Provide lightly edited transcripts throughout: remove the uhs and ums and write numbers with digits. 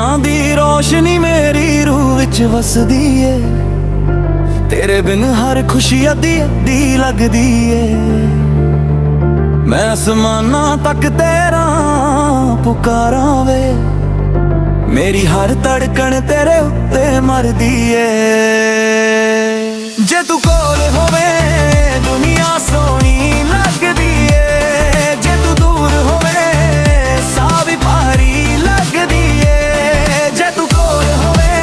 नाम दी रोशनी मेरी रूह विच वसदी है। तेरे बिन हर खुशी अद्धी अद्धी लगदी है। मैं आसमाना तक तेरा पुकारा वे, मेरी हर धड़कन तेरे उत्ते मरदी है। जे तू कोल होवे दुनिया सोहनी लगदी है। जे तू दूर होवे साह भी भारी लगदी है। जे तू कोल होवे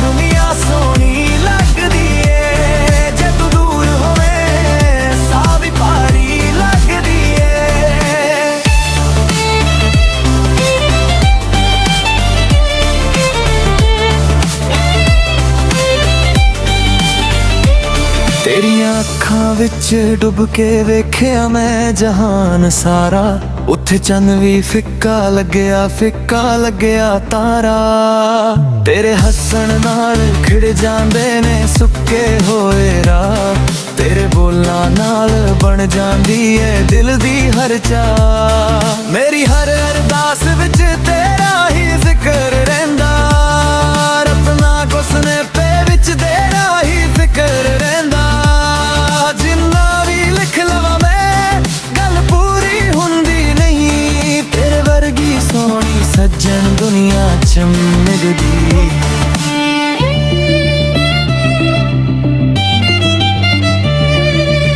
दुनिया सोहनी लगदी है। जे तू दूर होवे साह भी भारी लगदी है। तेरियां अखां विच डुब के वेखिया मैं जहान सारा। उत्थे चंद भी फिक्का लग्या तारा। तेरे हसन नाल खिड़ जांदे ने सुक्के होए राह। तेरे बोलां नाल बन जांदी है दिल दी हर चाह। मेरी हर अरदास विच तेरा ही जिक्र रहिंदा। रत्ना कुसने पे विच तेरा ही फिक्र रहिंदा। जिन्ना भी लिख लवा मैं गल पूरी हुंदी नहीं। तेरे वर्गी सोहनी सज्जन दुनिया च मिलदी।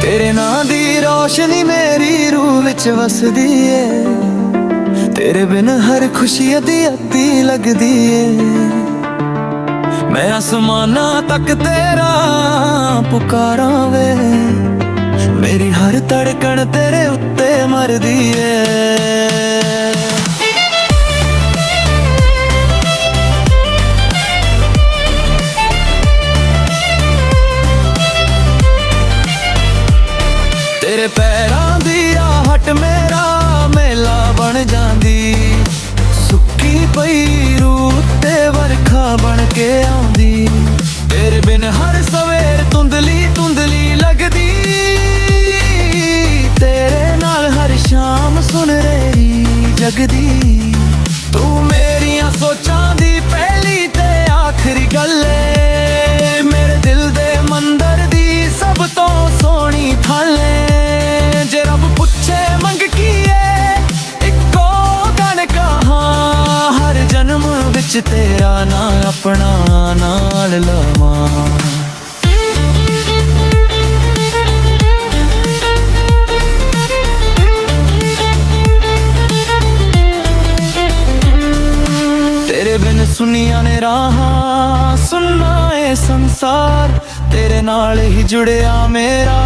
तेरे नाम दी रोशनी मेरी रूह विच वसदी है। तेरे बिन हर खुशी अद्धी अद्धी लगदी है। मैं आसमाना तक तेरा पुकारा वे, मेरी हर धड़कन तेरे उत्ते मरदी है। तेरे पैरां दी आहट मेरा मेला बन जांदी। सुक्की पई रूह ते वरखा बन के आउंदी। तेरे बिन हर सवेर धुंधली धुंधली लगदी। तेरे नाल हर शाम सुनहरी जगदी। तू मेरियां सोचां दी पहली ते आखिरी गल है। मेरे दिल दे मंदर दी सब तो सोहनी थल है। जे रब पुछे मंग की है इक्को गण कहां। हर जन्म विच तेरा ना अपना नाल लवां। तेरे बिन सुनिया ने राहां सुनना ए संसार। तेरे नाल ही जुड़िया मेरा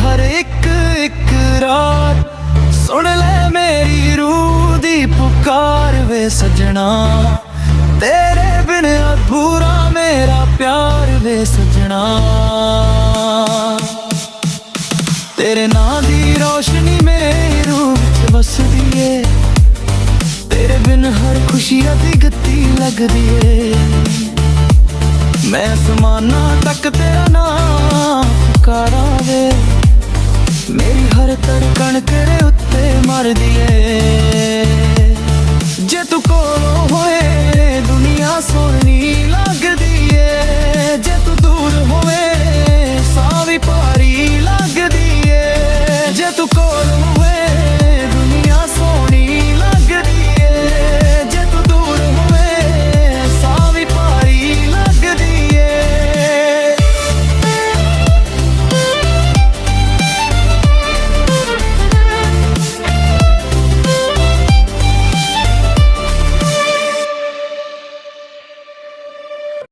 हर एक इकरार। सुन ले मेरी रूह दी पुकार वे सजना। तेरे बिन अधूरा मेरा प्यार वे सजना। तेरे नाम दी रोशनी मेरी रूह विच वसदी है। तेरे बिन हर खुशी अद्धी गद्दी लगदी है। मैं आसमाना तक तेरा नाम पुकारा वे, मेरी हर धड़कन तेरे उत्ते मरदी है। जे तू कोल होए दुनिया सोहनी